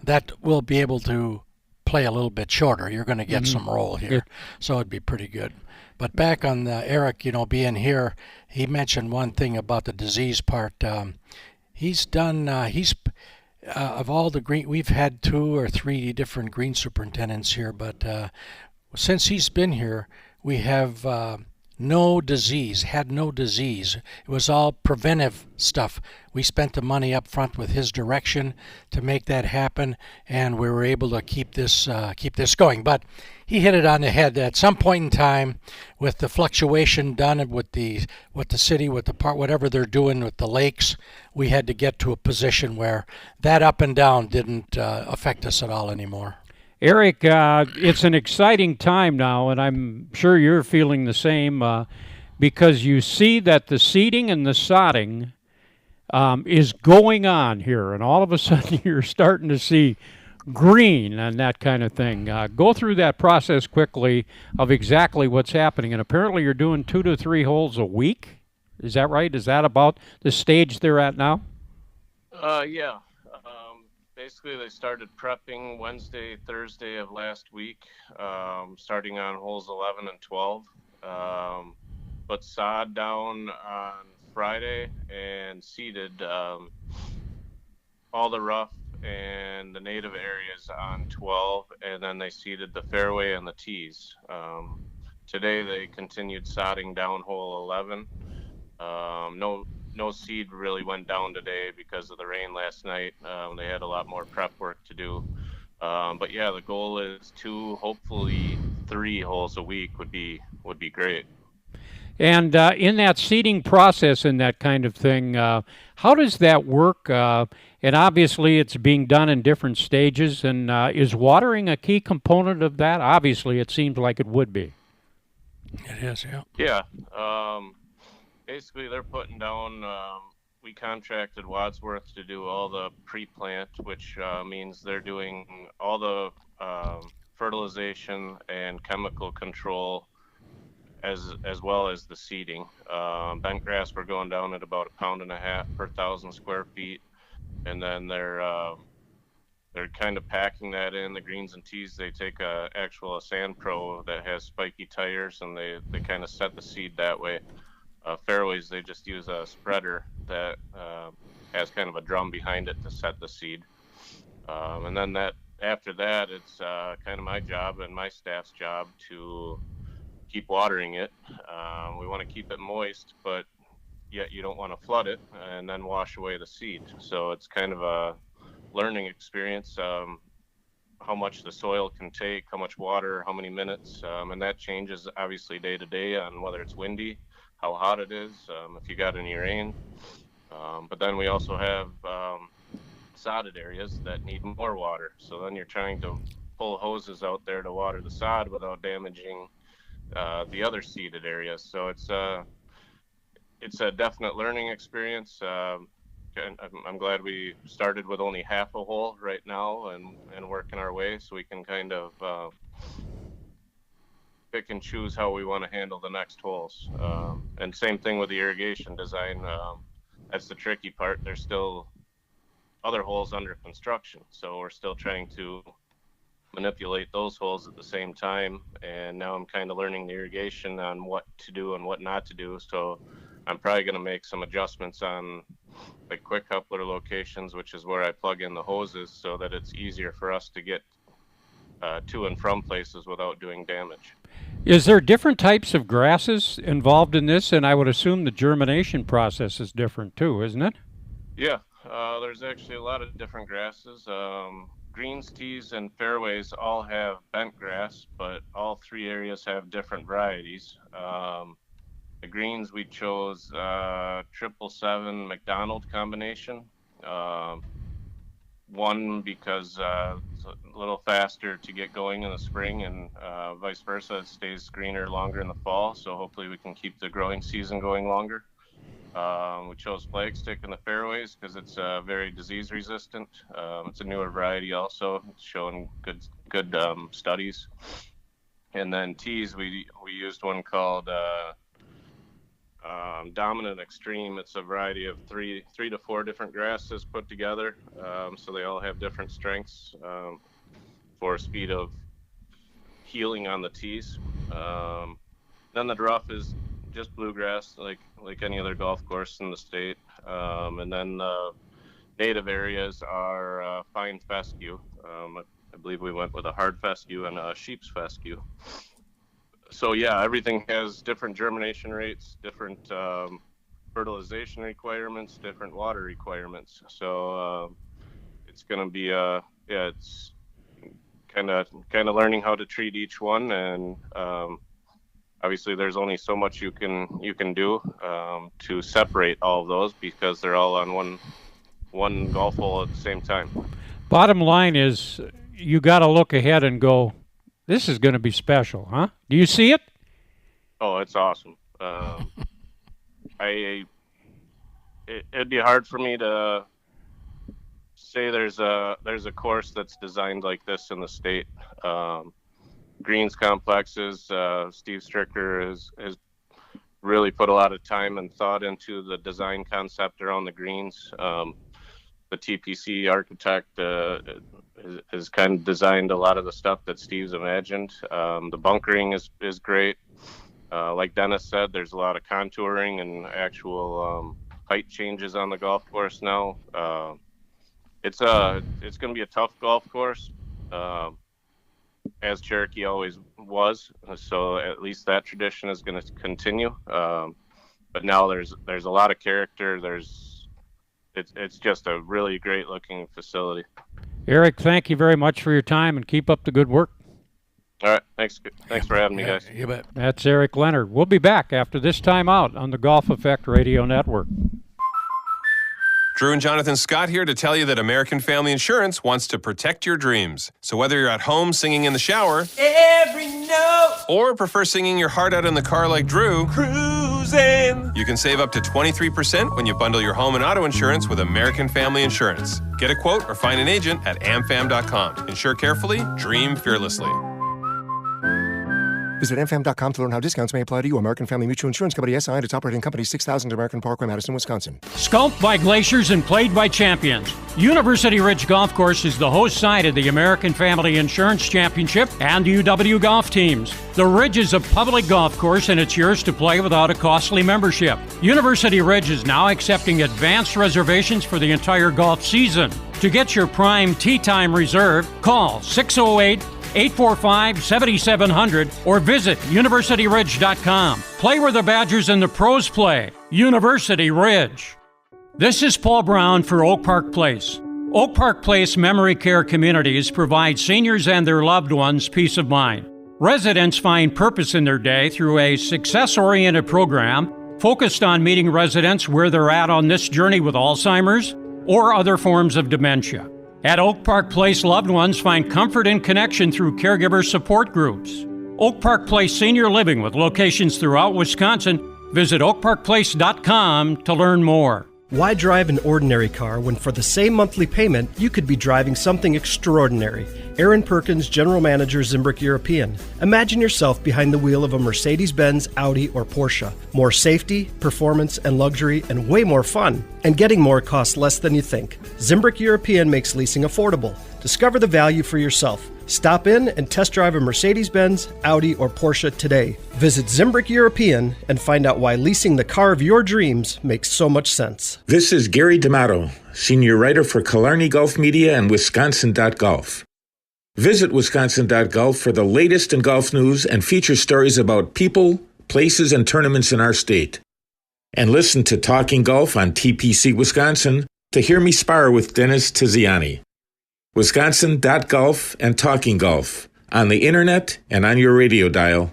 S4: that will be able to play a little bit shorter. You're going to get some roll here, so it'd be pretty good. But back on Eric, being here, he mentioned one thing about the disease part. He's done. Of all the green, we've had 2 or 3 different green superintendents here, but since he's been here, we have had no disease. It was all preventive stuff. We spent the money up front with his direction to make that happen, and we were able to keep this going. But he hit it on the head. At some point in time, with the fluctuation done with the city, with the part, whatever they're doing with the lakes, we had to get to a position where that up and down didn't affect us at all anymore.
S3: Eric, it's an exciting time now, and I'm sure you're feeling the same because you see that the seeding and the sodding is going on here, and all of a sudden you're starting to see green and that kind of thing. Go through that process quickly of exactly what's happening, and apparently you're doing 2 to 3 holes a week. Is that right? Is that about the stage they're at now?
S16: Yeah. Basically, they started prepping Wednesday, Thursday of last week, starting on holes 11 and 12. Put sod down on Friday and seeded all the rough and the native areas on 12, and then they seeded the fairway and the tees. Today, they continued sodding down hole 11. No seed really went down today because of the rain last night. They had a lot more prep work to do. But yeah, the goal is 2, hopefully 3 holes a week would be great.
S3: And in that seeding process and that kind of thing, how does that work? And obviously it's being done in different stages. And is watering a key component of that? Obviously, it seems like it would be.
S4: It is, yeah.
S16: Yeah. Basically, they're putting down, we contracted Wadsworth to do all the pre-plant, which means they're doing all the fertilization and chemical control as well as the seeding. Bent grass, we're going down at about 1.5 pounds per 1,000 square feet. And then they're kind of packing that in. The greens and tees, they take a Sand Pro that has spiky tires, and they kind of set the seed that way. Fairways, they just use a spreader that has kind of a drum behind it to set the seed. And then after that, it's kind of my job and my staff's job to keep watering it. We want to keep it moist, but yet you don't want to flood it and then wash away the seed. So it's kind of a learning experience, how much the soil can take, how much water, how many minutes, and that changes obviously day to day on whether it's windy, how hot it is, if you got any rain. But then we also have sodded areas that need more water. So then you're trying to pull hoses out there to water the sod without damaging the other seeded areas. So it's a definite learning experience. And I'm glad we started with only half a hole right now and working our way, so we can kind of pick and choose how we want to handle the next holes. And same thing with the irrigation design. That's the tricky part. There's still other holes under construction, so we're still trying to manipulate those holes at the same time. And now I'm kind of learning the irrigation on what to do and what not to do. So I'm probably going to make some adjustments on like quick coupler locations, which is where I plug in the hoses, so that it's easier for us to get to and from places without doing damage.
S3: Is there different types of grasses involved in this? And I would assume the germination process is different too, isn't it?
S16: Yeah, there's actually a lot of different grasses. Greens, tees, and fairways all have bent grass, but all three areas have different varieties. The greens, we chose 777 McDonald combination. One, because it's a little faster to get going in the spring, and vice versa, it stays greener longer in the fall, so hopefully we can keep the growing season going longer. We chose flagstick in the fairways because it's very disease resistant. It's a newer variety also. It's showing good studies. And then tees, we used one called Dominant Extreme. It's a variety of three to four different grasses put together, so they all have different strengths for speed of healing on the tees. Then the rough is just bluegrass, like any other golf course in the state. And then native areas are fine fescue. I believe we went with a hard fescue and a sheep's fescue. So yeah, everything has different germination rates, different fertilization requirements, different water requirements. So it's going to be it's kind of learning how to treat each one, and obviously there's only so much you can do to separate all of those, because they're all on one golf hole at the same time.
S3: Bottom line is, you got to look ahead and go, this is going to be special, huh? Do you see it?
S16: Oh, it's awesome. It'd be hard for me to say there's a course that's designed like this in the state. Greens complexes, Steve Stricker has really put a lot of time and thought into the design concept around the greens. The TPC architect has kind of designed a lot of the stuff that Steve's imagined. The bunkering is great. Like Dennis said, there's a lot of contouring and actual height changes on the golf course now. It's going to be a tough golf course, as Cherokee always was. So at least that tradition is going to continue. But now there's a lot of character. It's just a really great looking facility.
S3: Eric, thank you very much for your time, and keep up the good work.
S16: All right, thanks for having me, guys.
S4: You bet.
S3: That's Eric Leonard. We'll be back after this time out on the Golf Effect Radio Network.
S10: Drew and Jonathan Scott here to tell you that American Family Insurance wants to protect your dreams. So whether you're at home singing in the shower,
S6: Every note,
S10: or prefer singing your heart out in the car like Drew,
S6: cruising.
S10: you can save up to 23% when you bundle your home and auto insurance with American Family Insurance. Get a quote or find an agent at amfam.com. Insure carefully, dream fearlessly.
S11: Visit amfam.com to learn how discounts may apply to you. American Family Mutual Insurance Company, SI, and its operating company, 6000 American Parkway, Madison, Wisconsin.
S3: Sculpted by glaciers and played by champions, University Ridge Golf Course is the host site of the American Family Insurance Championship and UW golf teams. The Ridge is a public golf course, and it's yours to play without a costly membership. University Ridge is now accepting advanced reservations for the entire golf season. To get your prime tee time reserved, call 608-845-7700 or visit universityridge.com. Play where the Badgers and the pros play. University Ridge. This is Paul Brown for Oak Park Place. Oak Park Place Memory Care Communities provide seniors and their loved ones peace of mind. Residents find purpose in their day through a success-oriented program focused on meeting residents where they're at on this journey with Alzheimer's or other forms of dementia. At Oak Park Place, loved ones find comfort and connection through caregiver support groups. Oak Park Place Senior Living with locations throughout Wisconsin. Visit oakparkplace.com to learn more.
S12: Why drive an ordinary car when for the same monthly payment, you could be driving something extraordinary? Aaron Perkins, General Manager, Zimbrick European. Imagine yourself behind the wheel of a Mercedes-Benz, Audi, or Porsche. More safety, performance, and luxury, and way more fun. And getting more costs less than you think. Zimbrick European makes leasing affordable. Discover the value for yourself. Stop in and test drive a Mercedes-Benz, Audi, or Porsche today. Visit Zimbrick European and find out why leasing the car of your dreams makes so much sense.
S14: This is Gary D'Amato, Senior Writer for Killarney Golf Media and Wisconsin.golf. Visit Wisconsin.golf for the latest in golf news and feature stories about people, places, and tournaments in our state. And listen to Talking Golf on TPC Wisconsin to hear me spar with Dennis Tiziani. Wisconsin.golf and Talking Golf on the internet and on your radio dial.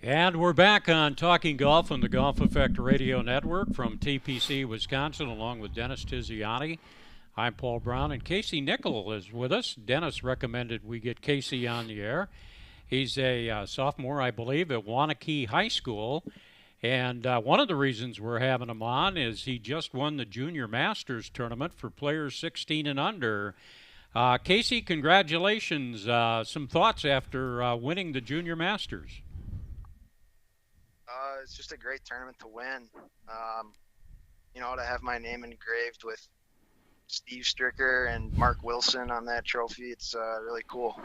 S3: And we're back on Talking Golf on the Golf Effect Radio Network from TPC Wisconsin, along with Dennis Tiziani. I'm Paul Brown, and Casey Nichol is with us. Dennis recommended we get Casey on the air. He's a sophomore, I believe, at Waunakee High School. And one of the reasons we're having him on is he just won the Junior Masters tournament for players 16 and under. Casey, congratulations. Some thoughts after winning the Junior Masters.
S17: It's just a great tournament to win. To have my name engraved with Steve Stricker and Mark Wilson on that trophy, it's really cool.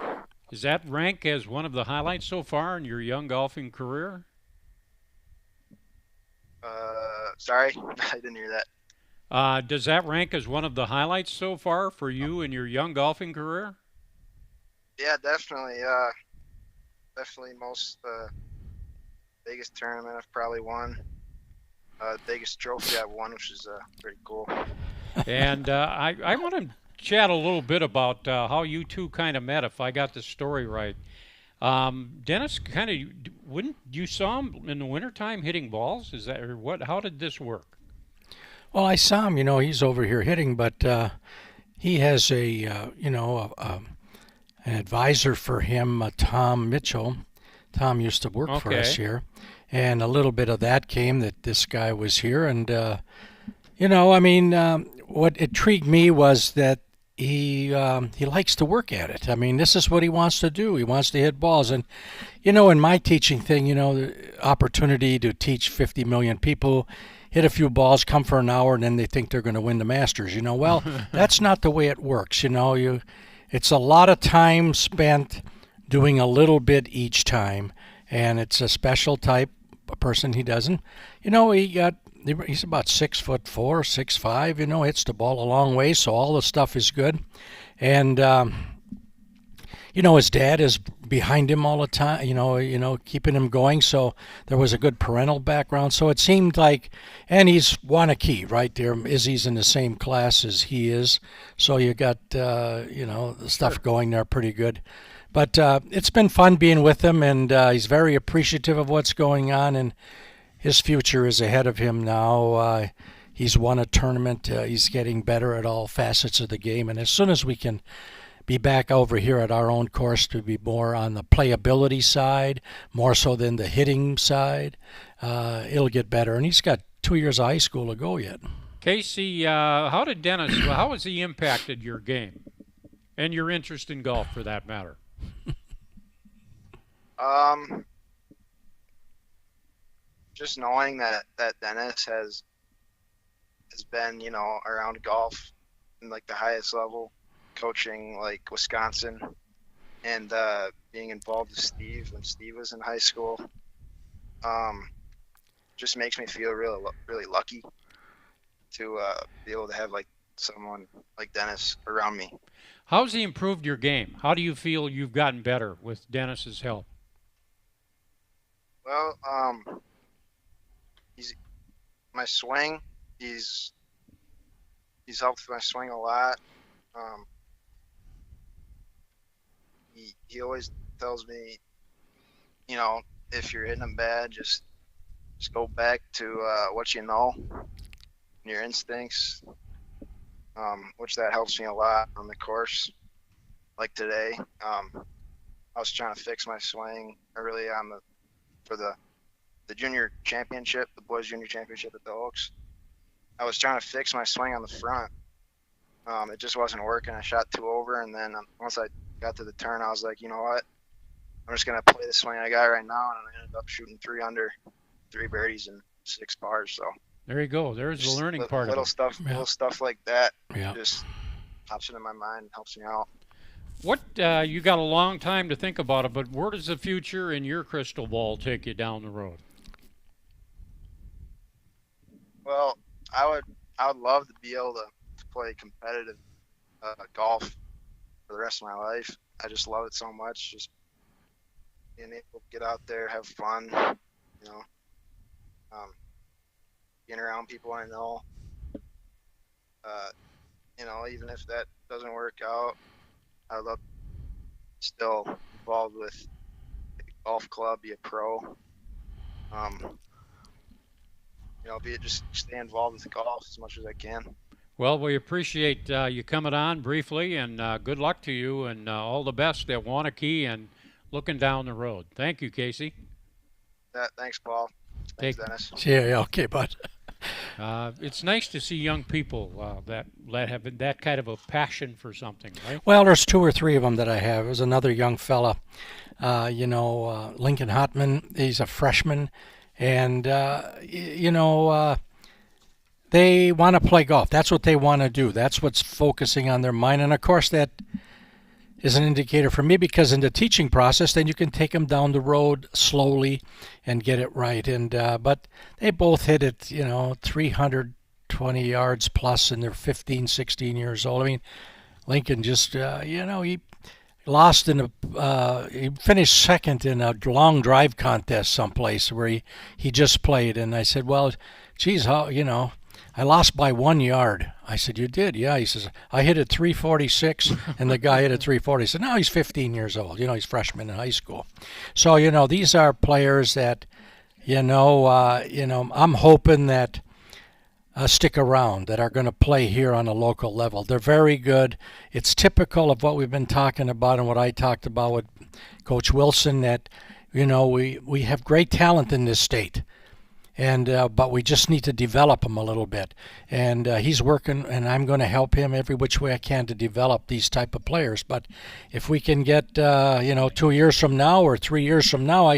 S3: Does that rank as one of the highlights so far in your young golfing career?
S17: Sorry, I didn't hear that.
S3: Does that rank as one of the highlights so far for you in your young golfing career?
S17: Yeah, definitely. Definitely biggest tournament I've probably won. Biggest trophy I've won, which is pretty cool. And
S3: I want to chat a little bit about how you two kind of met, if I got the story right. Dennis, when you saw him in the wintertime hitting balls, is that or what? How did this work?
S4: Well, I saw him. He's over here hitting, but he has an advisor for him, Tom Mitchell. Tom used to work for us here, and a little bit of that came that this guy was here, and what intrigued me was that he likes to work at it. I mean, this is what he wants to do. He wants to hit balls. And, in my teaching thing, the opportunity to teach 50 million people, hit a few balls, come for an hour, and then they think they're going to win the Masters. Well, that's not the way it works. It's a lot of time spent doing a little bit each time, and it's a special type of person. He doesn't. He's about 6'4", 6'5", hits the ball a long way, so all the stuff is good. And, his dad is behind him all the time, keeping him going, so there was a good parental background. So it seemed like, and he's Waunakee, right there. Izzy's in the same class as he is, so you got, the stuff going there pretty good. But it's been fun being with him, and he's very appreciative of what's going on, and his future is ahead of him now. He's won a tournament. He's getting better at all facets of the game. And as soon as we can be back over here at our own course to be more on the playability side, more so than the hitting side, it'll get better. And he's got 2 years of high school to go yet.
S3: Casey, how has he impacted your game and your interest in golf, for that matter?
S17: Just knowing that Dennis has been, around golf in like the highest level, coaching like Wisconsin, and being involved with Steve when Steve was in high school, just makes me feel really, really lucky to be able to have like someone like Dennis around me.
S3: How's he improved your game? How do you feel you've gotten better with Dennis's help?
S17: Well, my swing, he's helped my swing a lot. He always tells me, if you're hitting them bad, just go back to what you know, your instincts. which that helps me a lot on the course. Like today, I was trying to fix my swing early on for the junior championship, the boys junior championship at the Oaks. I was trying to fix my swing on the front. It just wasn't working. I shot 2 over, and then once I got to the turn, I was like, you know what? I'm just gonna play the swing I got right now, and I ended up shooting 3 under, 3 birdies and 6 pars. So
S3: there you go. There's the learning part of it.
S17: Little stuff like that just pops into my mind and helps me out.
S3: What you got a long time to think about it, but where does the future in your crystal ball take you down the road?
S17: Well, I would love to be able to play competitive golf for the rest of my life. I just love it so much. Just being able to get out there, have fun, you know, being around people I know. You know, even if that doesn't work out, I'd love to still involved with a golf club, be a pro. You know, just stay involved with golf as much as I can.
S3: Well, we appreciate you coming on briefly, and good luck to you, and all the best at Waunakee and looking down the road. Thank you, Casey.
S17: Thanks, Paul. Thanks, Dennis.
S4: Yeah, okay, bud.
S3: It's nice to see young people that have that kind of a passion for something, right?
S4: Well, there's 2 or 3 of them that I have. There's another young fella, Lincoln Hotman. He's a freshman, and, they want to play golf. That's what they want to do. That's what's focusing on their mind. And, of course, that is an indicator for me, because in the teaching process, then you can take them down the road slowly and get it right. And but they both hit it, 320 yards plus, and they're 15, 16 years old. I mean, Lincoln just, he lost he finished second in a long drive contest someplace where he just played. And I said, well, geez, I lost by 1 yard. I said, you did? Yeah. He says, I hit it 346, and the guy hit it 340. He said, no, he's 15 years old. He's freshman in high school. So, these are players that, I'm hoping that stick around, that are going to play here on a local level. They're very good. It's typical of what we've been talking about and what I talked about with Coach Wilson, that, we have great talent in this state. And but we just need to develop him a little bit. And he's working, and I'm going to help him every which way I can to develop these type of players. But if we can get, 2 years from now or 3 years from now,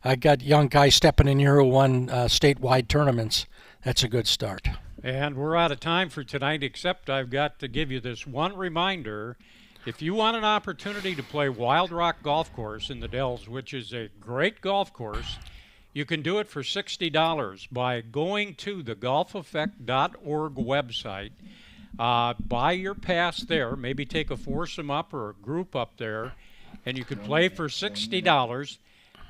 S4: I got young guys stepping in here who won statewide tournaments. That's a good start.
S3: And we're out of time for tonight, except I've got to give you this one reminder. If you want an opportunity to play Wild Rock Golf Course in the Dells, which is a great golf course, you can do it for $60 by going to the golfeffect.org website. Buy your pass there, maybe take a foursome up or a group up there, and you can play for $60.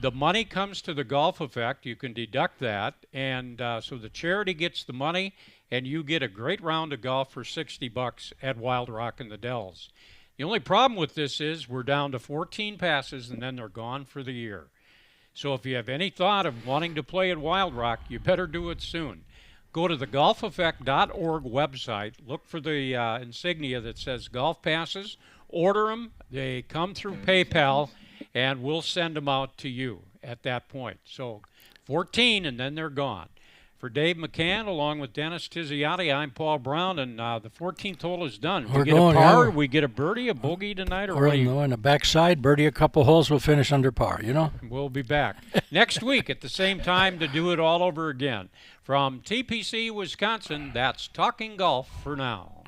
S3: The money comes to the Golf Effect. You can deduct that, and so the charity gets the money, and you get a great round of golf for $60 at Wild Rock in the Dells. The only problem with this is we're down to 14 passes, and then they're gone for the year. So if you have any thought of wanting to play at Wild Rock, you better do it soon. Go to the golfeffect.org website, look for the insignia that says golf passes, order them. They come through PayPal, and we'll send them out to you at that point. So 14, and then they're gone. For Dave McCann, along with Dennis Tiziani, I'm Paul Brown, and the 14th hole is done. We get a par, we get a birdie, a bogey tonight, or
S4: what? On the backside, birdie a couple holes, we'll finish under par,
S3: We'll be back next week at the same time to do it all over again. From TPC Wisconsin, that's Talking Golf for now.